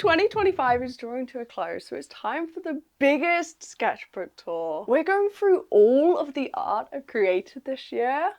2025 is drawing to a close, so it's time for the biggest sketchbook tour. We're going through all of the art I've created this year.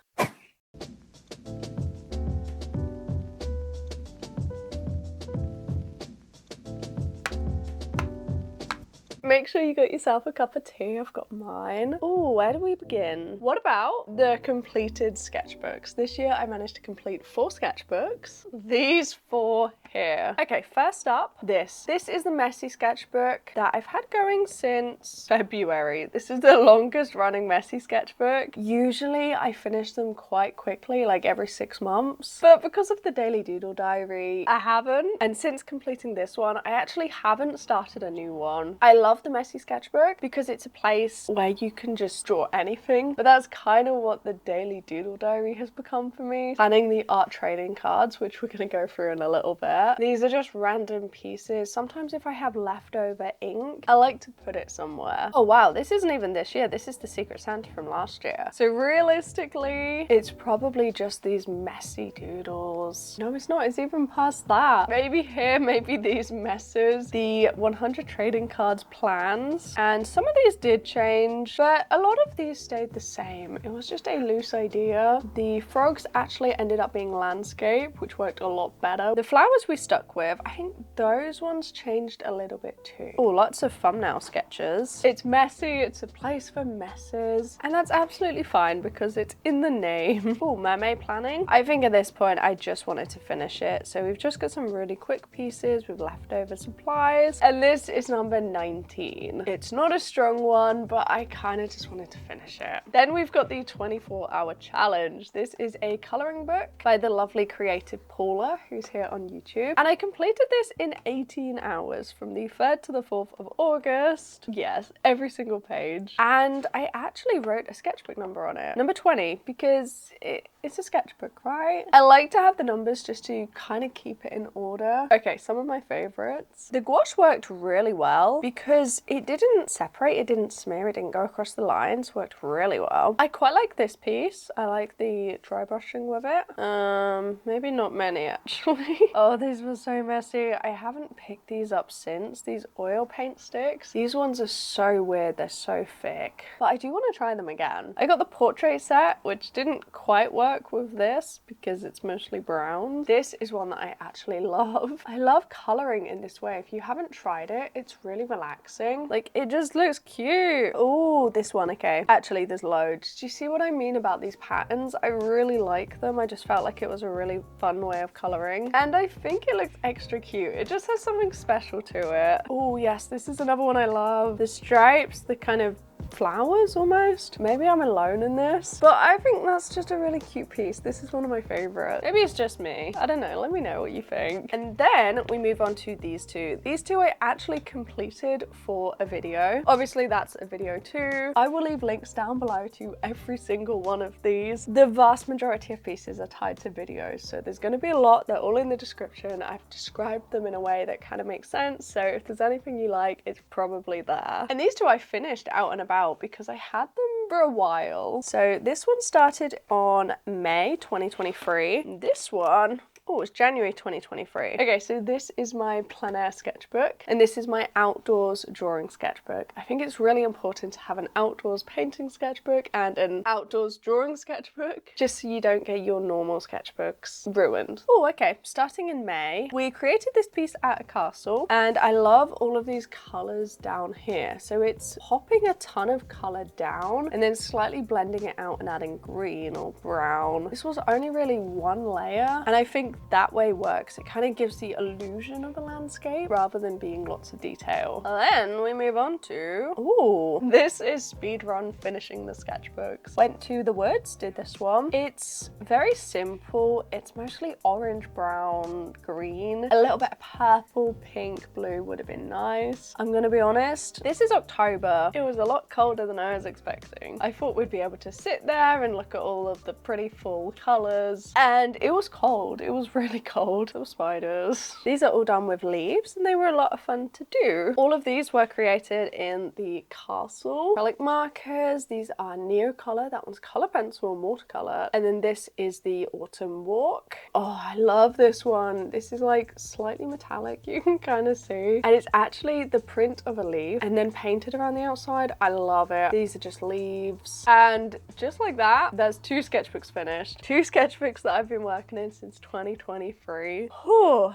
Make sure you got yourself a cup of tea. I've got mine. Oh, where do we begin? What about the completed sketchbooks? This year I managed to complete 4 sketchbooks. These 4 here. Okay, first up, this. This is the messy sketchbook that I've had going since February. This is the longest running messy sketchbook. Usually I finish them quite quickly, like every 6 months. But because of the daily doodle diary, I haven't. And since completing this one, I actually haven't started a new one. I love the messy sketchbook because it's a place where you can just draw anything, but that's kind of what the daily doodle diary has become for me. Planning the art trading cards, which we're going to go through in a little bit. These are just random pieces. Sometimes if I have leftover ink, I like to put it somewhere. Oh wow, this isn't even this year. This is the Secret Santa from last year. So realistically, it's probably just these messy doodles. No, it's not. It's even past that. Maybe here, maybe these messes. The 100 trading cards plans, and some of these did change, but a lot of these stayed the same. It was just a loose idea. The frogs actually ended up being landscape, which worked a lot better. The flowers we stuck with, I think those ones changed a little bit too. Oh, lots of thumbnail sketches. It's messy, it's a place for messes, and that's absolutely fine because it's in the name. Oh, mermaid planning. I think at this point I just wanted to finish it, so we've just got some really quick pieces with leftover supplies, and this is number 19. It's not a strong one, but I kind of just wanted to finish it. Then we've got the 24-hour challenge. This is a coloring book by the lovely creative Paula, who's here on YouTube. And I completed this in 18 hours from the 3rd to the 4th of August. Yes, every single page. And I actually wrote a sketchbook number on it. Number 20, because it's a sketchbook, right? I like to have the numbers just to kind of keep it in order. Okay, some of my favorites. The gouache worked really well because it didn't separate, it didn't smear, it didn't go across the lines, worked really well. I quite like this piece. I like the dry brushing with it. Maybe not many actually. Oh, these were so messy. I haven't picked these up since. These oil paint sticks. These ones are so weird, they're so thick. But I do want to try them again. I got the portrait set, which didn't quite work with this because it's mostly brown. This is one that I actually love. I love coloring in this way. If you haven't tried it, it's really relaxing. Like, it just looks cute. Oh, this one, okay. Actually, there's loads. Do you see what I mean about these patterns? I really like them. I just felt like it was a really fun way of coloring. And I think it looks extra cute. It just has something special to it. Oh, yes, this is another one I love. The stripes, the kind of flowers almost. Maybe I'm alone in this, but I think that's just a really cute piece. This is one of my favorites. Maybe it's just me. I don't know. Let me know what you think. And then we move on to these two. These two I actually completed for a video. Obviously that's a video too. I will leave links down below to every single one of these. The vast majority of pieces are tied to videos, so there's going to be a lot. They're all in the description. I've described them in a way that kind of makes sense, so if there's anything you like, it's probably there. And these two I finished out and about because I had them for a while. So this one started on May 2023. This one, oh, it's January 2023. Okay, so this is my plein air sketchbook, and this is my outdoors drawing sketchbook. I think it's really important to have an outdoors painting sketchbook and an outdoors drawing sketchbook, just so you don't get your normal sketchbooks ruined. Oh, okay, starting in May, we created this piece at a castle, and I love all of these colors down here. So it's popping a ton of color down and then slightly blending it out and adding green or brown. This was only really one layer, and I think that way works. It kind of gives the illusion of a landscape rather than being lots of detail. And then we move on to, ooh, this is speedrun finishing the sketchbooks. Went to the woods, did this one. It's very simple. It's mostly orange, brown, green, a little bit of purple, pink, blue would have been nice. I'm gonna be honest, this is October. It was a lot colder than I was expecting. I thought we'd be able to sit there and look at all of the pretty fall colors, and it was cold. It was was really cold. There were spiders. These are all done with leaves and they were a lot of fun to do. All of these were created in the castle. Acrylic markers, these are Neocolor. That one's color pencil and watercolor. And then this is the autumn walk. Oh, I love this one. This is like slightly metallic, you can kind of see. And it's actually the print of a leaf and then painted around the outside. I love it. These are just leaves. And just like that, there's 2 sketchbooks finished. 2 sketchbooks that I've been working in since 2023. Whew.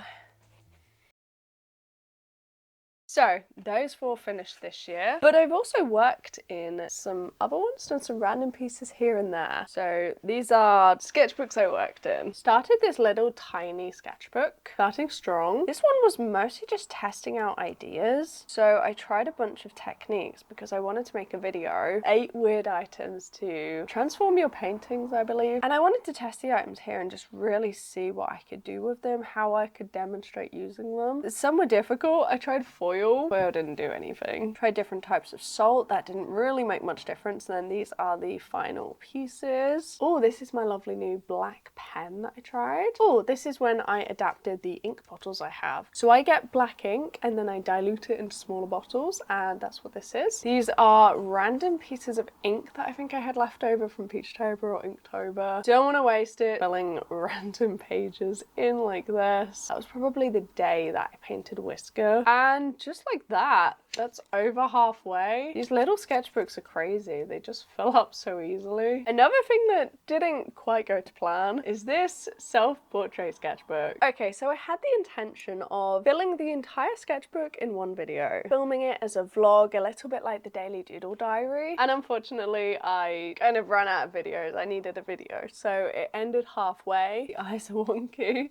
So those 4 finished this year, but I've also worked in some other ones, done some random pieces here and there. So these are sketchbooks I worked in. Started this little tiny sketchbook, starting strong. This one was mostly just testing out ideas. So I tried a bunch of techniques because I wanted to make a video, 8 weird items to transform your paintings, I believe. And I wanted to test the items here and just really see what I could do with them, how I could demonstrate using them. Some were difficult. I tried foil. Foil didn't do anything. Tried different types of salt. That didn't really make much difference. And then these are the final pieces. Oh, this is my lovely new black pen that I tried. Oh, this is when I adapted the ink bottles I have. So I get black ink and then I dilute it into smaller bottles, and that's what this is. These are random pieces of ink that I think I had left over from Peachtober or Inktober. Don't want to waste it filling random pages in like this. That was probably the day that I painted Whisker. And just like that, that's over halfway. These little sketchbooks are crazy. They just fill up so easily. Another thing that didn't quite go to plan is this self-portrait sketchbook. Okay, so I had the intention of filling the entire sketchbook in one video, filming it as a vlog, a little bit like the daily doodle diary. And unfortunately, I kind of ran out of videos. I needed a video. So it ended halfway. The eyes are wonky.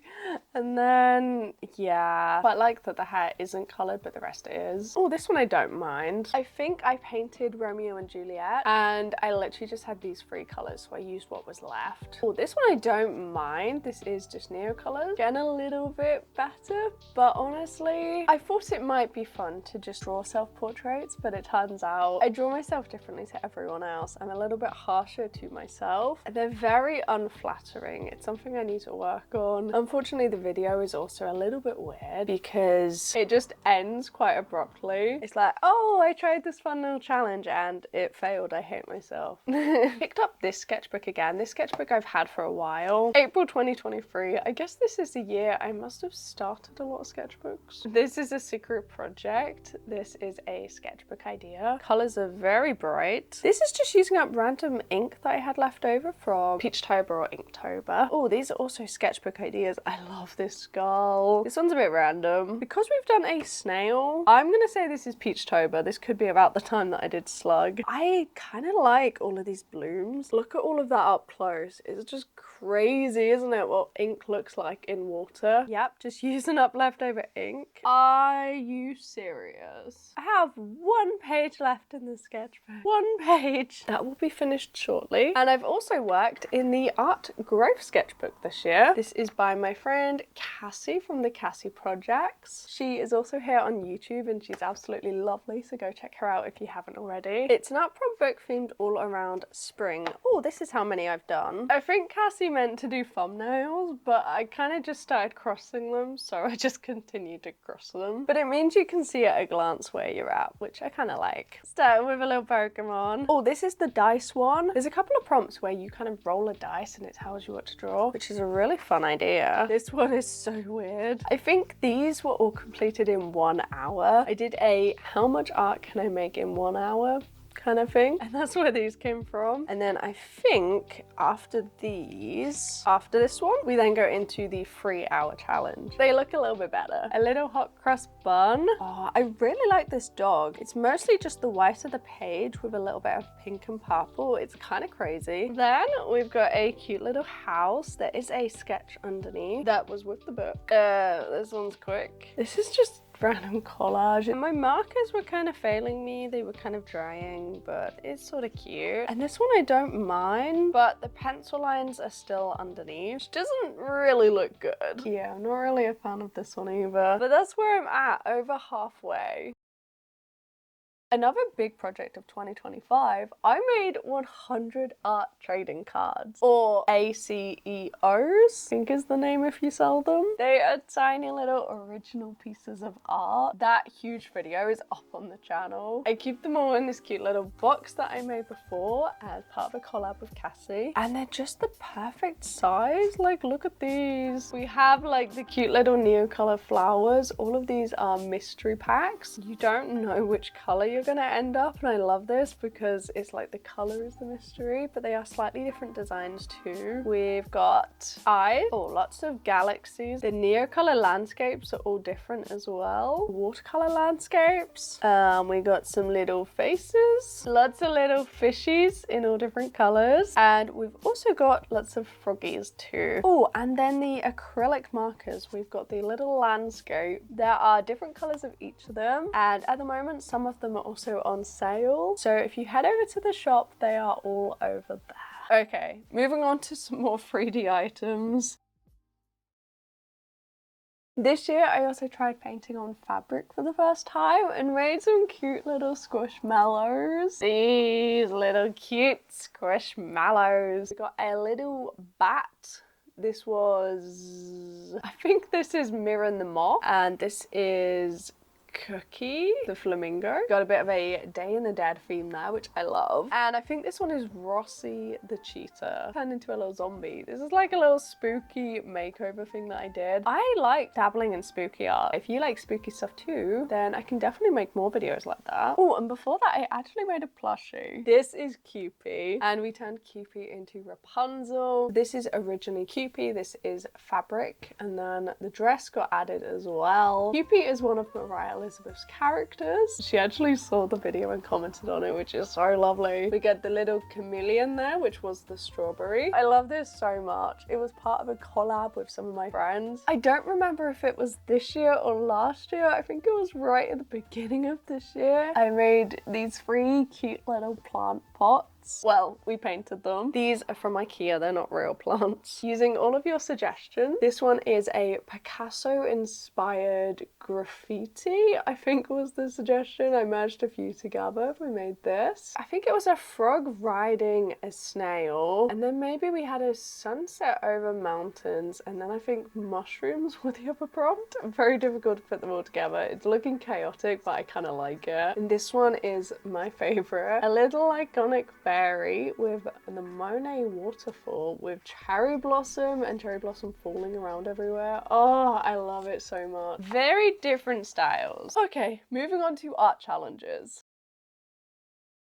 And then, yeah, quite like that the hair isn't colored, but the rest is. Oh, this one I don't mind. I think I painted Romeo and Juliet and I literally just had these 3 colors, so I used what was left. Oh, this one I don't mind. This is just Neocolors. Getting a little bit better, but honestly, I thought it might be fun to just draw self-portraits, but it turns out I draw myself differently to everyone else. I'm a little bit harsher to myself. They're very unflattering. It's something I need to work on. Unfortunately, the video is also a little bit weird because it just ends quite abruptly. It's like, oh, I tried this fun little challenge and it failed. I hate myself. Picked up this sketchbook again. This sketchbook I've had for a while. April 2023. I guess this is the year I must have started a lot of sketchbooks. This is a secret project. This is a sketchbook idea. Colors are very bright. This is just using up random ink that I had left over from Peachtober or Inktober. Oh, these are also sketchbook ideas. I love this skull. This one's a bit random. Because we've done a snail, I'm gonna say this is Peachtober. This could be about the time that I did Slug. I kind of like all of these blooms. Look at all of that up close. It's just crazy, isn't it, what ink looks like in water? Yep, just using up leftover ink. Are you serious? I have 1 page left in the sketchbook. 1 page. That will be finished shortly. And I've also worked in the art growth sketchbook this year. This is by my friend Cassie from the Cassie Projects. She is also here on YouTube and she's absolutely lovely, so go check her out if you haven't already. It's an art prop book themed all around spring. Oh, this is how many I've done. I think Cassie meant to do thumbnails, but I kind of just started crossing them, so I just continued to cross them. But it means you can see at a glance where you're at, which I kind of like. Starting with a little Pokemon. Oh, this is the dice one. There's a couple of prompts where you kind of roll a dice and it tells you what to draw, which is a really fun idea. This one is so weird. I think these were all completed in 1 hour. I did a how much art can I make in 1 hour kind of thing, and that's where these came from. And then I think after this one, we then go into the 3-hour challenge. They look a little bit better. A little hot cross bun. Oh, I really like this dog. It's mostly just the white of the page with a little bit of pink and purple. It's kind of crazy. Then we've got a cute little house. There is a sketch underneath that was with the book. This one's quick. This is just random collage. And my markers were kind of failing me. They were kind of drying, but it's sort of cute. And this one I don't mind, but the pencil lines are still underneath, which doesn't really look good. Yeah, I'm not really a fan of this one either. But that's where I'm at, over halfway. Another big project of 2025, I made 100 art trading cards, or ACEOs, I think is the name if you sell them. They are tiny little original pieces of art. That huge video is up on the channel. I keep them all in this cute little box that I made before as part of a collab with Cassie, and they're just the perfect size. Like, look at these. We have like the cute little Neocolor flowers. All of these are mystery packs. You don't know which color you're gonna end up, and I love this because it's like the color is the mystery, but they are slightly different designs too. We've got eyes, lots of galaxies. The Neocolor landscapes are all different as well. Watercolor landscapes. We got some little faces, lots of little fishies in all different colors, and we've also got lots of froggies too. Oh, and then the acrylic markers. We've got the little landscape. There are different colors of each of them, and at the moment some of them are also on sale. So if you head over to the shop, they are all over there. Okay, moving on to some more 3D items. This year I also tried painting on fabric for the first time and made some cute little squishmallows. These little cute squishmallows. We got a little bat. This was, I think this is Mirror the Moth, and this is Cookie the flamingo. Got a bit of a Day in the Dead theme there, which I love. And I think this one is Rossi the cheetah turned into a little zombie. This is like a little spooky makeover thing that I did. I like dabbling in spooky art. If you like spooky stuff too, then I can definitely make more videos like that. Oh, and before that I actually made a plushie. This is Cupid, and we turned Cupid into Rapunzel. This is originally Cupid. This is fabric, and then the dress got added as well. Cupid is one of Moriah Elizabeth's characters. She actually saw the video and commented on it, which is so lovely. We get the little chameleon there, which was the strawberry. I love this so much. It was part of a collab with some of my friends. I don't remember if it was this year or last year. I think it was right at the beginning of this year. I made these 3 cute little plant pots. Well, we painted them. These are from IKEA, they're not real plants. Using all of your suggestions. This one is a Picasso inspired graffiti, I think was the suggestion. I merged a few together. We made this. I think it was a frog riding a snail, and then maybe we had a sunset over mountains, and then I think mushrooms were the other prompt. Very difficult to put them all together. It's looking chaotic, but I kind of like it. And this one is my favorite. A little iconic berry with the Monet waterfall with cherry blossom and cherry blossom falling around everywhere. Oh, I love it so much. Very different styles. Okay, moving on to art challenges.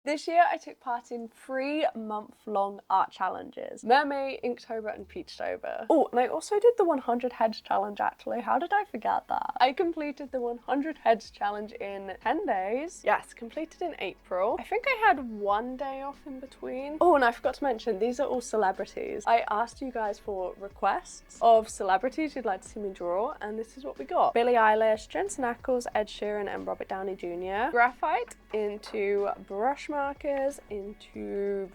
This year I took part in 3-month-long art challenges. Mermaid, Inktober and Peachtober. Oh, and I also did the 100 heads challenge actually. How did I forget that? I completed the 100 heads challenge in 10 days. Yes, completed in April. I think I had 1 day off in between. Oh, and I forgot to mention, these are all celebrities. I asked you guys for requests of celebrities you'd like to see me draw, and this is what we got. Billie Eilish, Jensen Ackles, Ed Sheeran and Robert Downey Jr. Graphite into brush markers, into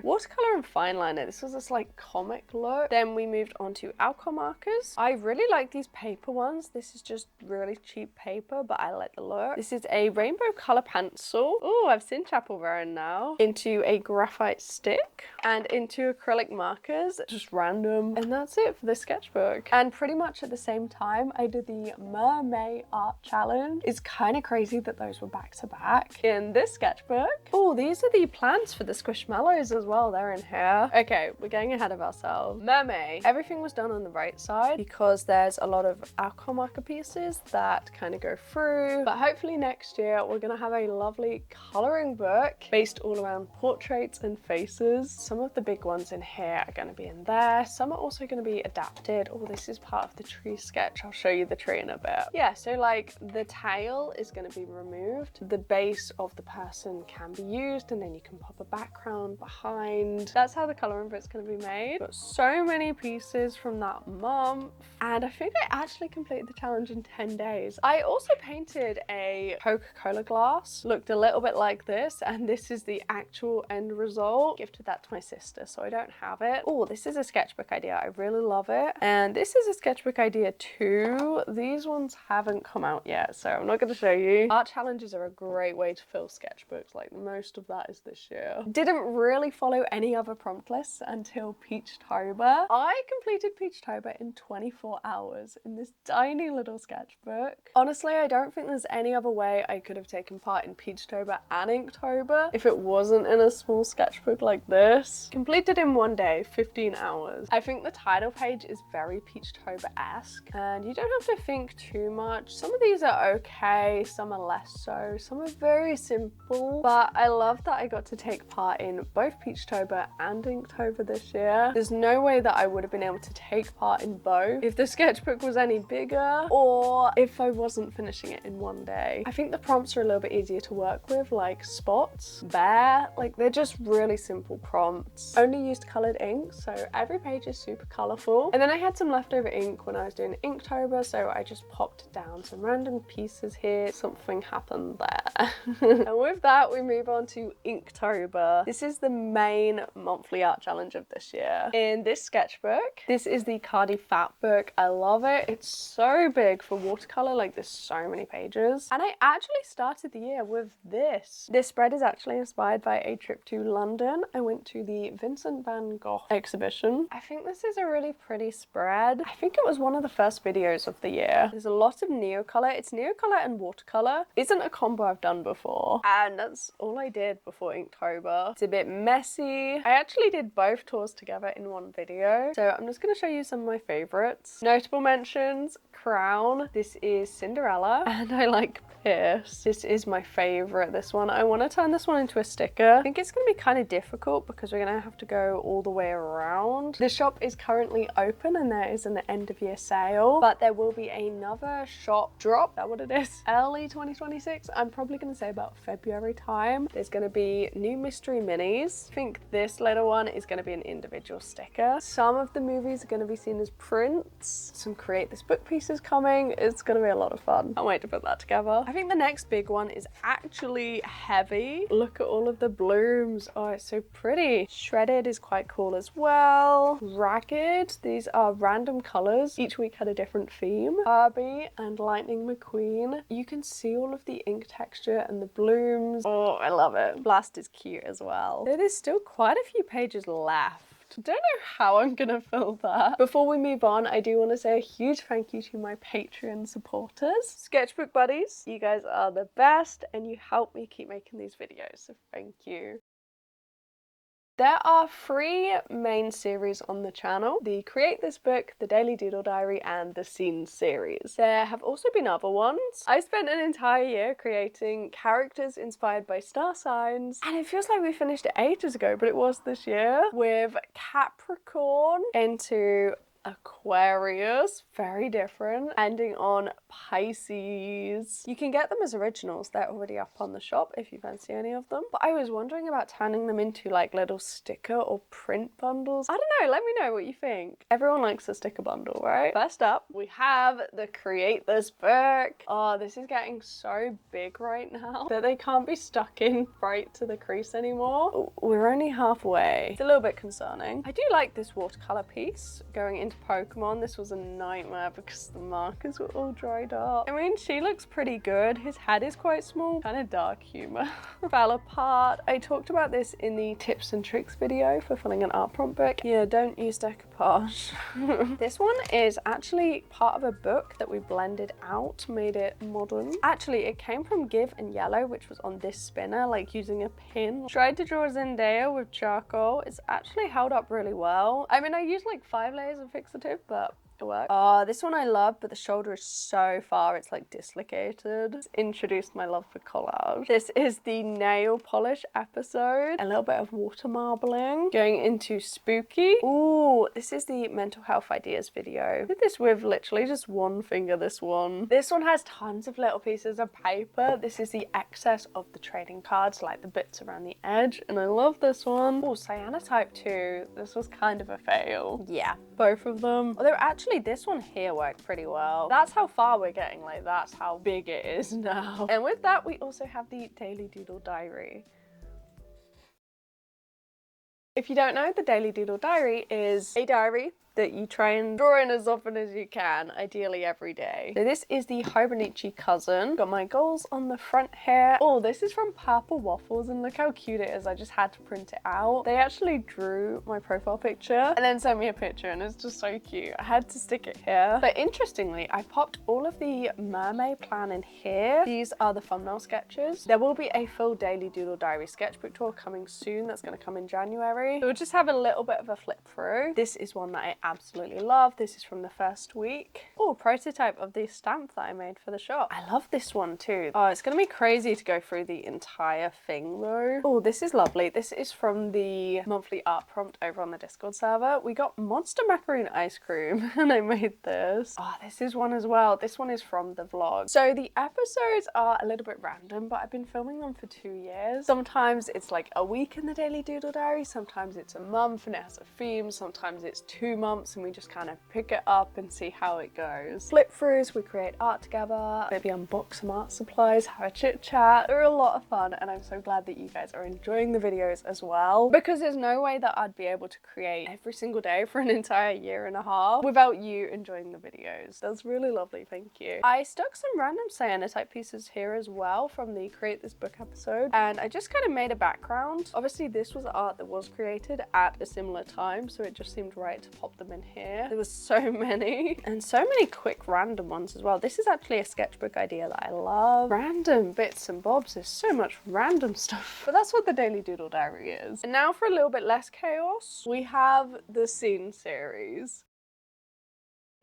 watercolor and fine liner. This was this like comic look. Then we moved on to alcohol markers. I really like these paper ones. This is just really cheap paper, but I like the look. This is a rainbow color pencil. Oh, I've seen Chapel wearing now. Into a graphite stick and into acrylic markers, just random. And that's it for the sketchbook. And pretty much at the same time, I did the mermaid art challenge. It's kind of crazy that those were back to back in this sketchbook. Oh, these are the plants for the squishmallows as well. They're in here. Okay, we're getting ahead of ourselves. Mermaid. Everything was done on the right side because there's a lot of alcohol marker pieces that kind of go through. But hopefully next year we're gonna have a lovely coloring book based all around portraits and faces. Some of the big ones in here are gonna be in there. Some are also gonna be adapted. Oh, this is part of the tree sketch. I'll show you the tree in a bit. Yeah, so like the tail is gonna be removed. The base of the person can be used, and then you can pop a background behind. That's how the colouring book's going to be made. Got so many pieces from that month, and I think I actually completed the challenge in 10 days. I also painted a Coca-Cola glass, looked a little bit like this, and this is the actual end result. Gifted that to my sister, so I don't have it. Oh, this is a sketchbook idea. I really love it. And this is a sketchbook idea too. These ones haven't come out yet, so I'm not going to show you. Art challenges are a great way to fill sketchbooks. Like, most of that is this year. Didn't really follow any other prompt lists until Peachtober. I completed Peachtober in 24 hours in this tiny little sketchbook. Honestly, I don't think there's any other way I could have taken part in Peachtober and Inktober if it wasn't in a small sketchbook like this. Completed in one day, 15 hours. I think the title page is very Peachtober-esque, and you don't have to think too much. Some of these are okay, some are less so, some are very simple, but I love that I got to take part in both Peachtober and Inktober this year. There's no way that I would have been able to take part in both if the sketchbook was any bigger, or if I wasn't finishing it in one day. I think the prompts are a little bit easier to work with, like spots, bear, like they're just really simple prompts. Only used coloured ink, so every page is super colourful. And then I had some leftover ink when I was doing Inktober, so I just popped down some random pieces here. Something happened there. And with that, we move on to Inktober. This is the main monthly art challenge of this year. In this sketchbook, this is the Cardi Fat book. I love it. It's so big for watercolor, like there's so many pages. And I actually started the year with this. This spread is actually inspired by a trip to London. I went to the Vincent van Gogh exhibition. I think this is a really pretty spread. I think it was one of the first videos of the year. There's a lot of Neocolor. It's Neocolor and watercolor. Isn't a combo I've done before. And that's all I did before Inktober. It's a bit messy. I actually did both tours together in one video, so I'm just going to show you some of my favorites. Notable mentions: Crown. This is Cinderella, and I like Pierce. This is my favorite, this one. I want to turn this one into a sticker. I think it's going to be kind of difficult because we're going to have to go all the way around. The shop is currently open and there is an end of year sale, but there will be another shop drop. Is that what it is? Early 2026. I'm probably going to say about February time. There's going to be new mystery minis. I think this little one is going to be an individual sticker. Some of the movies are going to be seen as prints. Some create this book pieces coming. It's going to be a lot of fun. Can't wait to put that together. I think the next big one is actually heavy. Look at all of the blooms. Oh, it's so pretty. Shredded is quite cool as well. Ragged. These are random colors. Each week had a different theme. Herbie and Lightning McQueen. You can see all of the ink texture and the blooms. Oh, I love it. Blast is cute as well. There's still quite a few pages left. Don't know how I'm gonna fill that. Before we move on, I do want to say a huge thank you to my Patreon supporters. Sketchbook buddies, you guys are the best and you help me keep making these videos, so thank you. There are 3 main series on the channel: the Create This Book, the Daily Doodle Diary, and the Scenes series. There have also been other ones. I spent an entire year creating characters inspired by star signs, and it feels like we finished it ages ago, but it was this year, with Capricorn into Aquarius, very different, ending on Pisces. You can get them as originals, they're already up on the shop if you fancy any of them, but I was wondering about turning them into like little sticker or print bundles. I don't know, let me know what you think. Everyone likes a sticker bundle, right? First up, we have the Create This Book. Oh, this is getting so big right now that they can't be stuck in right to the crease anymore. We're only halfway. It's a little bit concerning. I do like this watercolor piece going into Pokemon. This was a nightmare because the markers were all dried up. I mean, she looks pretty good. His head is quite small, kind of dark humor. Fell apart. I talked about this in the tips and tricks video for filling an art prompt book. Yeah, don't use decoupage. This one is actually part of a book that we blended out, made it modern. Actually, it came from Give and Yellow, which was on this spinner, like using a pin. Tried to draw Zendaya with charcoal. It's actually held up really well. I mean, I used like 5 layers of fixative, but it works. Oh, this one I love, but the shoulder is so far, it's like dislocated. It's introduced my love for collage. This is the nail polish episode. A little bit of water marbling. Going into spooky. Ooh, this is the mental health ideas video. I did this with literally just one finger, this one. This one has tons of little pieces of paper. This is the excess of the trading cards, like the bits around the edge, and I love this one. Oh, cyanotype 2. This was kind of a fail. Yeah, both of them. Although actually this one here worked pretty well. That's how far we're getting, like that's how big it is now. And with that, we also have the Daily Doodle Diary. If you don't know, the Daily Doodle Diary is a diary that you try and draw in as often as you can, ideally every day. So this is the Hibernacci cousin. Got my goals on the front here. Oh, this is from Purple Waffles, and look how cute it is. I just had to print it out. They actually drew my profile picture and then sent me a picture, and it's just so cute. I had to stick it here. But interestingly, I popped all of the mermaid plan in here. These are the thumbnail sketches. There will be a full Daily Doodle Diary sketchbook tour coming soon. That's going to come in January. So we'll just have a little bit of a flip through. This is one that I absolutely love. This is from the first week. Oh, prototype of the stamp that I made for the shop. I love this one too. Oh, it's gonna be crazy to go through the entire thing though. Oh, this is lovely. This is from the monthly art prompt over on the Discord server. We got monster macaroon ice cream and I made this. Oh, this is one as well. This one is from the vlog. So the episodes are a little bit random, but I've been filming them for 2 years. Sometimes it's like a week in the Daily Doodle Diary. Sometimes it's a month and it has a theme. Sometimes it's 2 months and we just kind of pick it up and see how it goes. Flip throughs, we create art together, maybe unbox some art supplies, have a chit chat. They're a lot of fun, and I'm so glad that you guys are enjoying the videos as well, because there's no way that I'd be able to create every single day for an entire 1.5 years without you enjoying the videos. That's really lovely, thank you. I stuck some random cyanotype pieces here as well from the Create This Book episode, and I just kind of made a background. Obviously this was art that was created at a similar time, so it just seemed right to pop them in here. There was so many, and so many quick random ones as well. This is actually a sketchbook idea that I love. Random bits and bobs. There's so much random stuff, but that's what the Daily Doodle Diary is. And now for a little bit less chaos, we have the scene series.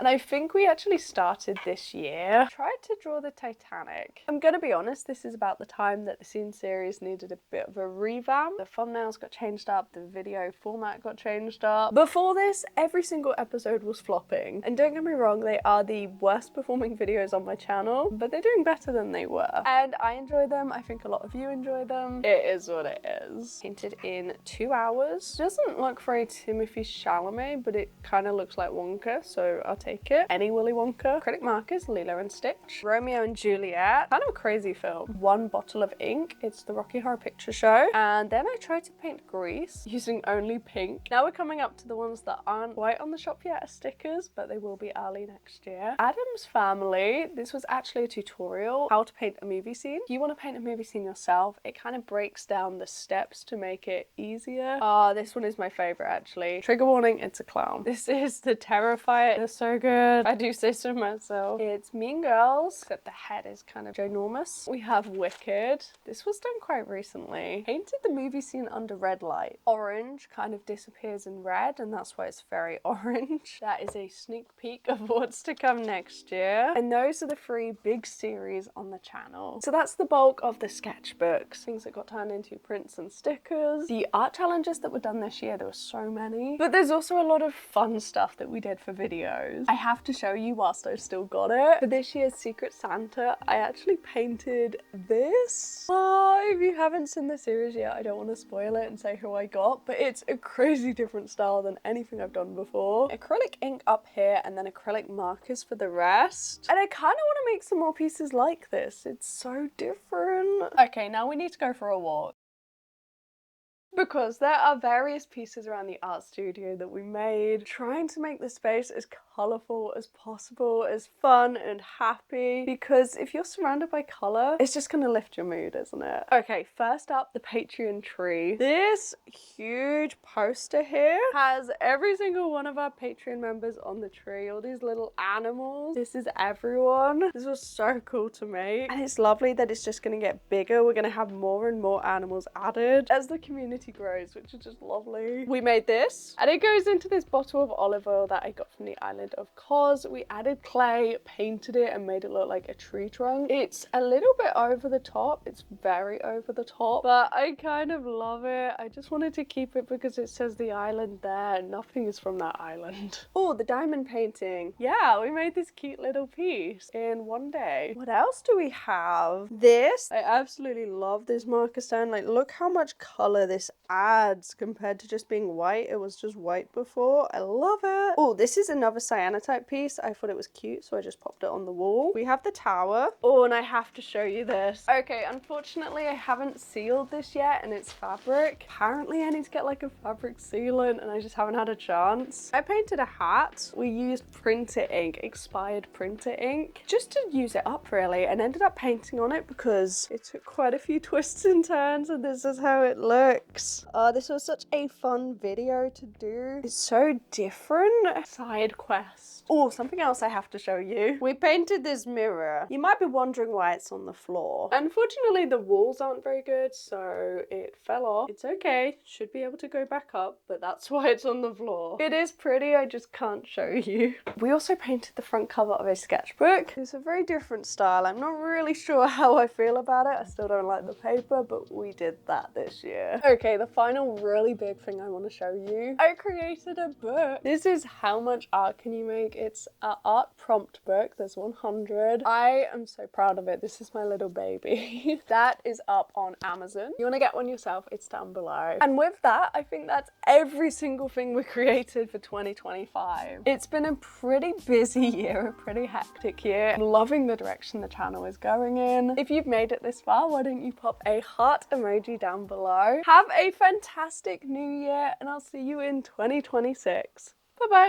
And I think we actually started this year. I tried to draw the Titanic. I'm gonna be honest, this is about the time that the scene series needed a bit of a revamp. The thumbnails got changed up, the video format got changed up. Before this, every single episode was flopping. And don't get me wrong, they are the worst performing videos on my channel, but they're doing better than they were. And I enjoy them. I think a lot of you enjoy them. It is what it is. Painted in 2 hours. Doesn't look very Timothée Chalamet, but it kind of looks like Wonka, so I'll take it. Any Willy Wonka. Acrylic markers, Lilo and Stitch. Romeo and Juliet. Kind of a crazy film. 1 bottle of ink. It's the Rocky Horror Picture Show. And then I tried to paint Grease using only pink. Now we're coming up to the ones that aren't quite on the shop yet as stickers, but they will be early next year. Addams Family. This was actually a tutorial how to paint a movie scene. If you want to paint a movie scene yourself, it kind of breaks down the steps to make it easier. This one is my favorite actually. Trigger warning, it's a clown. This is the Terrifier. They're so good. I do say so myself. It's Mean Girls, except the head is kind of ginormous. We have Wicked. This was done quite recently. Painted the movie scene under red light. Orange kind of disappears in red, and that's why it's very orange. That is a sneak peek of what's to come next year. And those are the 3 big series on the channel. So that's the bulk of the sketchbooks. Things that got turned into prints and stickers. The art challenges that were done this year, there were so many. But there's also a lot of fun stuff that we did for videos. I have to show you whilst I've still got it. For this year's Secret Santa, I actually painted this. If you haven't seen the series yet, I don't want to spoil it and say who I got, but it's a crazy different style than anything I've done before. Acrylic ink up here and then acrylic markers for the rest. And I kind of want to make some more pieces like this. It's so different. Okay, now we need to go for a walk. Because there are various pieces around the art studio that we made, trying to make the space as colourful as possible, as fun and happy, because if you're surrounded by colour, it's just going to lift your mood, isn't it? Okay, first up, the Patreon tree. This huge poster here has every single one of our Patreon members on the tree, all these little animals. This is everyone. This was so cool to make, and it's lovely that it's just going to get bigger. We're going to have more and more animals added as the community community grows, which is just lovely. We made this, and it goes into this bottle of olive oil that I got from the island of Kos. We added clay, painted it, and made it look like a tree trunk. It's a little bit over the top. It's very over the top, but I kind of love it. I just wanted to keep it because it says the island there. Nothing is from that island. Oh, the diamond painting. Yeah, we made this cute little piece in one day. What else do we have? This. I absolutely love this marker stand. Like, look how much color this adds compared to just being white. It was just white before. I love it. Oh, this is another cyanotype piece. I thought it was cute, so I just popped it on the wall. We have the tower. Oh, and I have to show you this. Okay, unfortunately, I haven't sealed this yet, and it's fabric. Apparently, I need to get like a fabric sealant, and I just haven't had a chance. I painted a hat. We used printer ink, expired printer ink, just to use it up really, and ended up painting on it because it took quite a few twists and turns, and this is how it looks. This was such a fun video to do. It's so different. Side quest. Oh, something else I have to show you. We painted this mirror. You might be wondering why it's on the floor. Unfortunately, the walls aren't very good, so it fell off. It's okay. Should be able to go back up, but that's why it's on the floor. It is pretty, I just can't show you. We also painted the front cover of a sketchbook. It's a very different style. I'm not really sure how I feel about it. I still don't like the paper, but we did that this year. Okay, the final really big thing I want to show you. I created a book. This is How Much Art Can You Make? It's an art prompt book. There's 100. I am so proud of it. This is my little baby. That is up on Amazon. You want to get one yourself, it's down below. And with that, I think that's every single thing we created for 2025. It's been a pretty busy year, a pretty hectic year. I'm loving the direction the channel is going in. If you've made it this far, why don't you pop a heart emoji down below. Have a fantastic new year, and I'll see you in 2026. Bye bye.